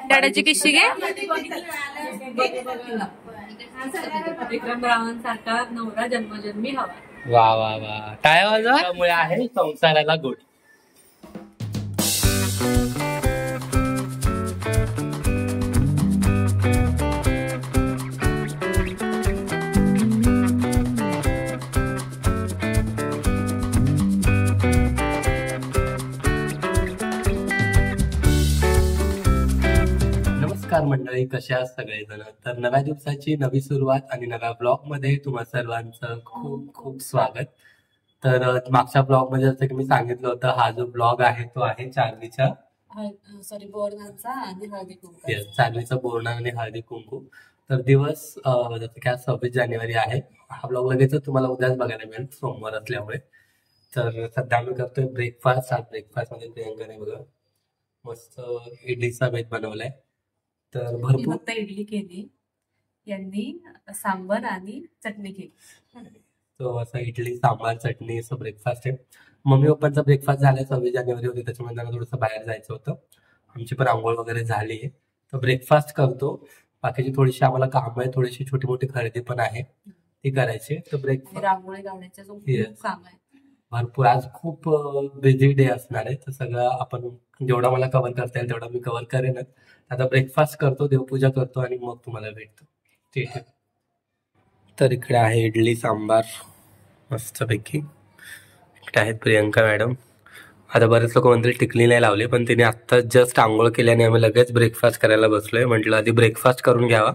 डाडाची किशी घे. विक्रम रावांसारखा नवरा जन्मजन्मी हवा. वा वा वा. टाळ्या वाजवा. त्यामुळे आहे संसाराला गोड. मंडळी, कशा सगळेजण. तर नव्या दिवसाची नवी सुरुवात आणि नव्या ब्लॉग मध्ये तुम्हा सर्वांचं खूप खूप स्वागत. तर मागच्या ब्लॉग मध्ये जसं की मी सांगितलं होतं, हा जो ब्लॉग आहे तो आहे चार्वीचा बोरणांचा आणि हळदी कुंकू. चार्वीचा बोरणार आणि हळदी कुंकू. तर दिवस जसं की आज 26 जानेवारी आहे. हा ब्लॉग लगेच तुम्हाला उद्याच बघायला मिळेल, सोमवार असल्यामुळे. तर सध्या आम्ही करतोय ब्रेकफास्ट. आज ब्रेकफास्ट मध्ये प्रियंकाने बघा मस्त इडलीचा बेत बनवलाय. तर भरपूर फक्त इडली केली, यांनी सांबर आणि चटणी केली. तो असं इडली सांबार चटणी असं ब्रेकफास्ट आहे. मम्मी पप्पांचा ब्रेकफास्ट झाला. 26 जानेवारी होती, त्याच्यामुळे त्यांना थोडंसं बाहेर जायचं होतं. आमची पण आंघोळ वगैरे झाली आहे. तर ब्रेकफास्ट करतो. बाकीची थोडीशी आम्हाला काम आहे, थोडीशी छोटी मोठी खरेदी पण आहे, ती करायची. तर ब्रेकफास्ट रांगोळी काढण्याचं काम आहे भरपूर. आज खूप बिझी डे असणार आहे. तर सगळं आपण जेवढा मला कव्हर करता येईल तेवढा मी कव्हर करेनच. आता ब्रेकफास्ट करतो, देवपूजा करतो आणि मग तुम्हाला भेटतो. ठीक आहे. तर इकडे आहे इडली सांबार मस्तपैकी. इकडे आहेत प्रियंका मॅडम. आता बरेच लोक म्हणतील टिकली नाही लावली, पण तिने आत्ता जस्ट आंघोळ केल्याने आम्ही लगेच ब्रेकफास्ट करायला बसलोय. म्हटलं आधी ब्रेकफास्ट करून घ्यावा,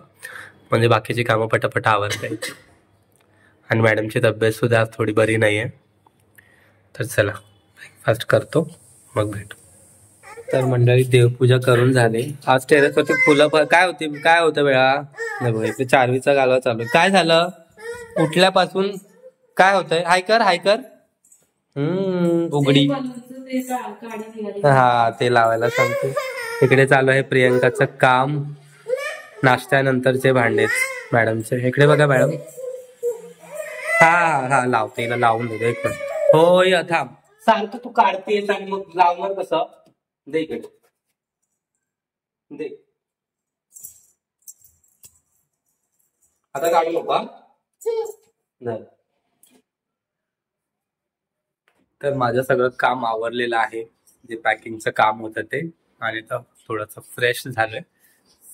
म्हणजे बाकीची कामं पटापट आवरता येईल. आणि मॅडमची तब्येत सुद्धा आज थोडी बरी नाही आहे. तर चला ब्रेकफास्ट करतो, मग भेटू. तर मंडळी देवपूजा करून झाली. आज टेरेसवरती फुलं काय होतं वेळा इथे चार्वीचा गालवा चालू. काय झालं उठल्यापासून? काय होतंय? हायकर उघडी. हा, ते लावायला सांगते. इकडे चालू आहे प्रियंकाचं काम. नाश्त्यानंतरचे भांडे मॅडमचे. इकडे बघा मॅडम. हा लावते, लावून देतो एक मिनिट. होय थांब. सारखं तू काढतेस आणि मग लावणार कसं? दे इकडे दे. आता काढू नका. तर माझं सगळं काम आवरलेलं आहे, जे पॅकिंगचं काम होतं ते. आणि तर थोडस फ्रेश झालोय.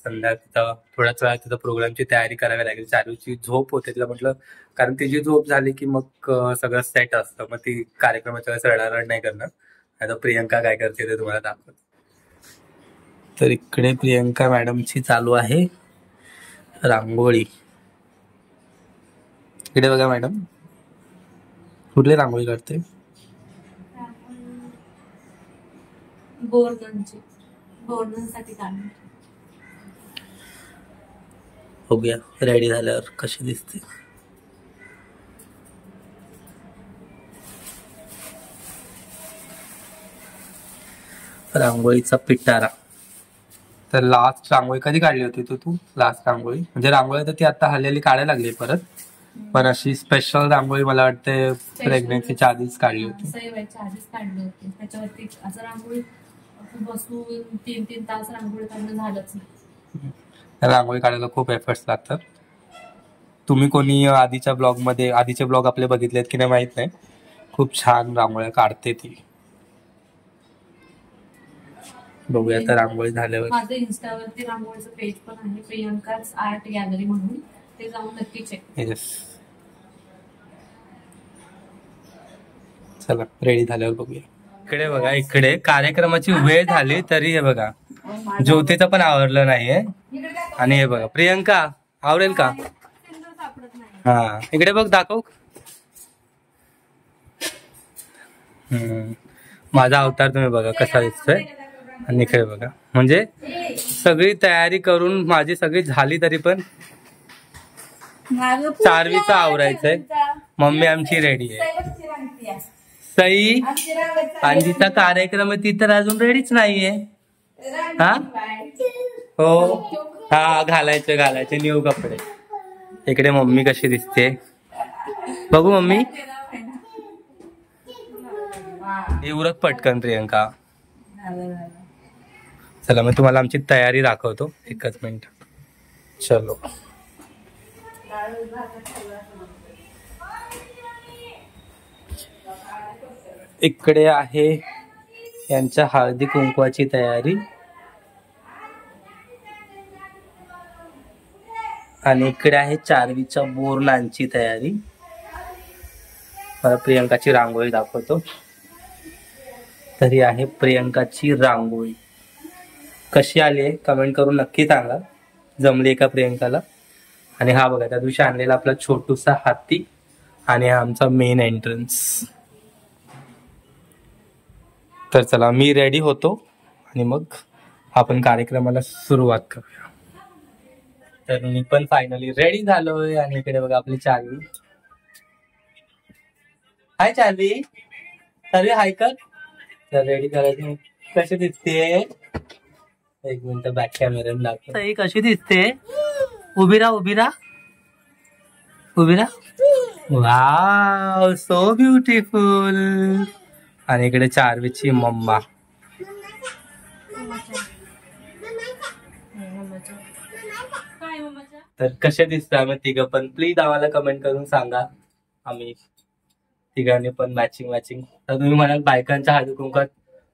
संध्याकाळी थोड्याच वेळा तिथं प्रोग्रामची तयारी करावी लागेल. चारूची झोप होते, तिला म्हटलं, कारण तिची झोप झाली की मग सगळं सेट असतं. मग ती कार्यक्रमाच्या वेळेस रडारड नाही करणार. आता प्रियंका काय करते ते तुम्हाला दाखवतो. तर इकडे प्रियंका मॅडमची चालू आहे रांगोळी. इकडे बघा मॅडम, कुठली रांगोळी काढते? बोरणांसाठी काढणार. बघूया रेडी झाल्यावर कशी दिसते. रांगोळीचा पिटारा. तर लास्ट रांगोळी कधी काढली होती तू? लास्ट रांगोळी म्हणजे रांगोळी तर ती आता हल्ली काढायला लागली परत, पण अशी स्पेशल रांगोळी मला वाटते प्रेग्नेन्सीच्या आधीच काढली होती. त्याच्यावरती असं रांगोळी बसून 3-3 तास रांगोळी काढणं झालंच नाही. रांगोळी काढायला खूप एफर्ट्स लागतात. तुम्ही कोणी आधीचे ब्लॉग आपले बघितलेत की नाही माहित नाही. खूप छान रांगोळ्या काढते ती. बघूया आता रांगोळी झाल्यावर. माझं इन्स्टावरती रांगोळीचं पेज पण आहे, प्रियंकाच आर्ट गॅलरी म्हणून. ते जाऊन नक्की चेक. येस. चला रेडी झाल्यावर बघूया. इकडे बघा, इकडे कार्यक्रमाची वेळ झाली तरी हे बघा ज्योतीचं पण आवरलं नाहीये. आणि हे बघा प्रियंका आवरेल का? हा, इकडे बघ, दाखव. माझा अवतार तुम्ही बघा कसा दिसतोय. आणि इकडे बघा, म्हणजे सगळी तयारी करून माझी सगळी झाली तरी पण चार्वीचं आवरायचंय. मम्मी आमची रेडी आहे. सई अंजीचा कार्यक्रम ती तर अजून रेडीच नाहीये. हा हो, हा घालायचे न्यू कपडे. इकडे मम्मी कशी दिसते बघू. मम्मी उरक पटकन प्रियंका. चला मग तुम्हाला आमची तयारी दाखवतो, एकच मिनिट. चलो. इकडे आहे यांच्या हळदी कुंकवाची तयारी आणि इकडे आहे चारवीच्या बोरणांची तयारी. मला प्रियंकाची रांगोळी दाखवतो. तरी आहे प्रियंकाची रांगोळी. कशी आली आहे कमेंट करून नक्की सांगा, जमली का प्रियंकाला. आणि हा बघा त्या दिवशी आणलेला आपला छोटूसा हाती आणि हा आमचा मेन एंट्रन्स. तर चला मी रेडी होतो आणि मग आपण कार्यक्रमाला सुरुवात करूया. तर मी पण फायनली रेडी झालोय आणि इकडे बघा आपली चार्वी. हाय चार्वी. चार्वी हाय कर. तर रेडी करायची. कशी दिसते, एक मिनिट बॅक कॅमेरा दाखव. कशी दिसते, उभी राहा उभी राहा उभी राहा. Wow so beautiful. आणि इकडे चार्वीची मम्मा. तर कसे दिसतो आम्ही तिघं पण, प्लीज आम्हाला कमेंट करून सांगा. आम्ही तिघांनी पण मॅचिंग. तर तुम्ही म्हणाल बायकांच्या हळदी कुंकात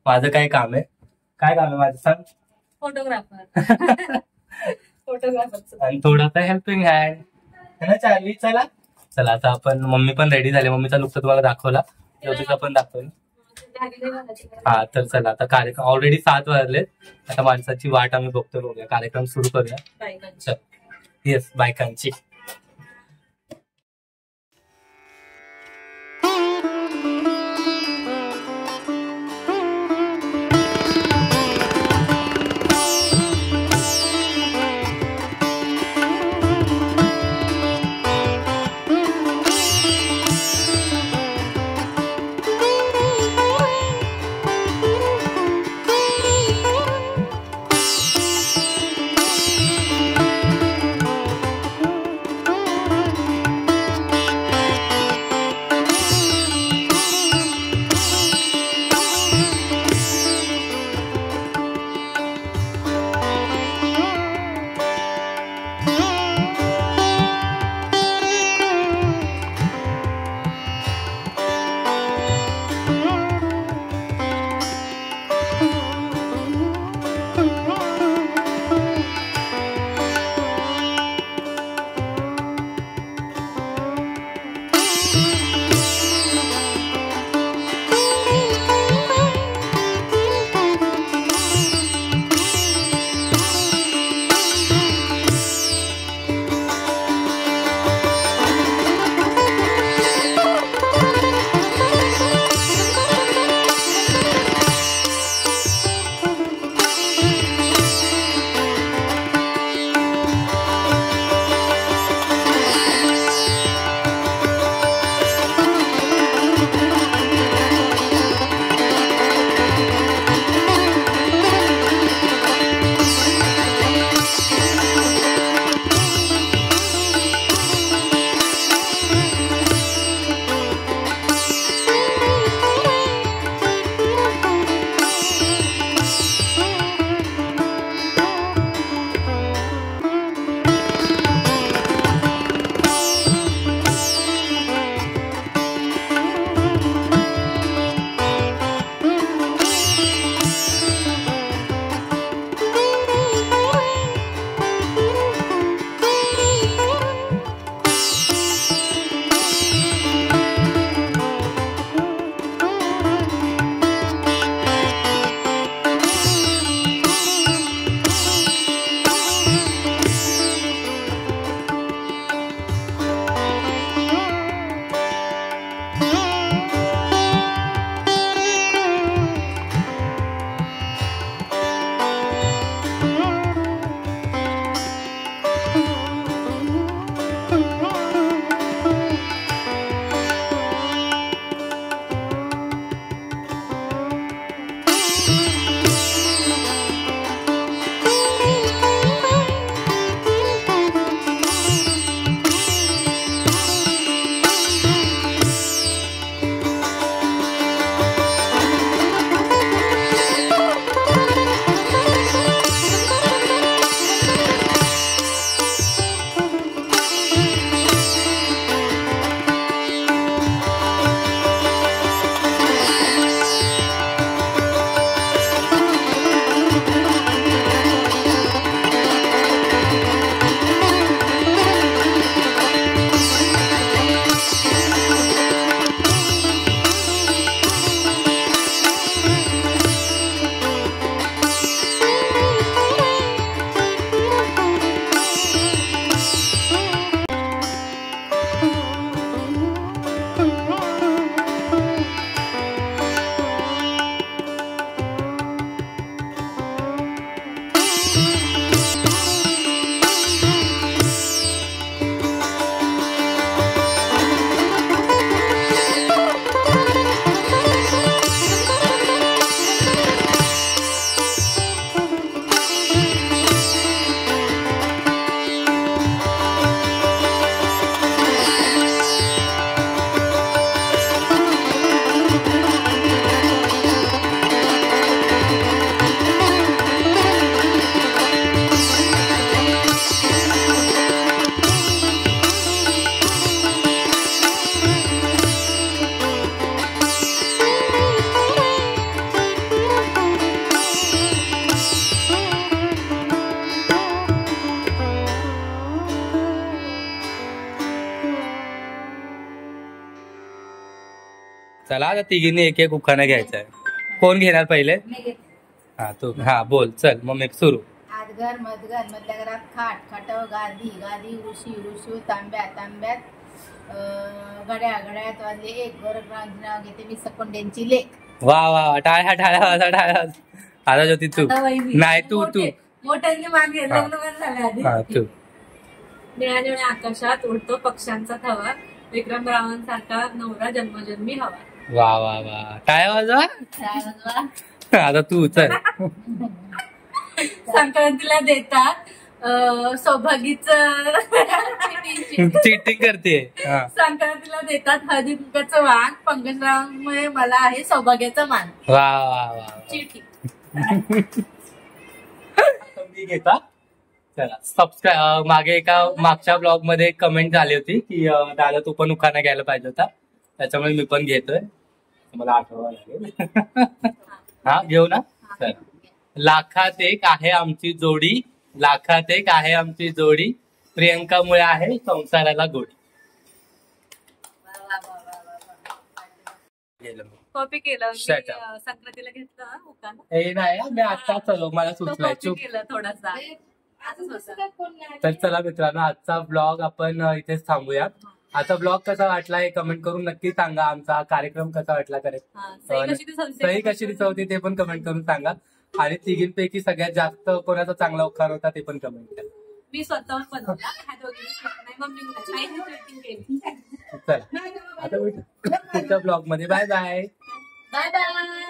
माझं काय काम आहे, काय काम आहे माझं सांग. फोटोग्राफर. आणि थोडासा हेल्पिंग हँड है ना चार्ली. चला आता आपण, मम्मी पण रेडी झाली. मम्मीचा लुक तर तुम्हाला दाखवला, ज्योतीचा पण दाखवला. हा तर चला आता कार्यक्रम ऑलरेडी 7 वाजलेत. आता माणसाची वाट आम्ही बघूया, कार्यक्रम सुरू करूया. चल. येस बायकांची. चला आता तिघींनी एक एक उखाणा घ्यायचा आहे. कोण घेणार पहिले? हा तू. हा बोल चल मग मी सुरू. आदगर मधगर मधल्या घरात खाट खाटावर गादी गादी ऋषी ऋषू तांब्यात तांब्यात घड्याळ घड्याळात वाजले एक गोरखनाथ नाव घेते मी सकोंड्यांची लेख. वा वा वा टाळ्या टाळ्या वाजा टाळ्या. आता ज्योती तू. नाही तू तू. मोठ्यांनी मागे हा. लग्न पण झालं आधी. हा तू. निळ्या निळ्या आकाशात उडतो पक्ष्यांचा थवा विक्रम रावांसारखा नवरा जन्मजन्मी हवा. वा वा वा टाळ्या वाजवा. आता तू चल. संक्रांतीला देतात सौभागीच चिटिंग करते. हा. संक्रांतीला देतात हळदी कुंकाचं वाण पंकजरावांमुळे मला आहे सौभाग्याचा मान. वा वा वा. चिठी. मी घेता. चला सबस्क्राईब. मागे मागच्या ब्लॉग मध्ये कमेंट झाली होती की दादा तू पण उखाणा घ्यायला पाहिजे होता, त्याच्यामुळे मी पण घेतोय. मला आठवावं लागेल. हा घेऊ ना. चला. लाखात एक आहे आमची जोडी, लाखात एक आहे आमची जोडी, प्रियंकामुळे आहे संसाराला गोडी. कॉपी केलं मी, Shut up. संक्रांतीला घेतलं उखाणा. हे नाही मी आत्ताच मला तो सुचलाय कॉपी चूक. केलं थोडासा. तर चला मित्रांनो आजचा ब्लॉग आपण इथेच थांबूया. आजचा ब्लॉग कसा वाटला हे कमेंट करून नक्की सांगा. आमचा कार्यक्रम कसा वाटला करेक्ट सही कशी दिसवती ते पण कमेंट करून सांगा. आणि तिघींपैकी सगळ्यात जास्त कोणाचा चांगला उखाण होता ते पण कमेंट करा. मी स्वतःहून बनवला. ह्या दोघींनी नाही, मम्मीने नाही, आईने rating केली. चला आता भेटू पुढच्या ब्लॉग मध्ये. Bye bye. Bye bye.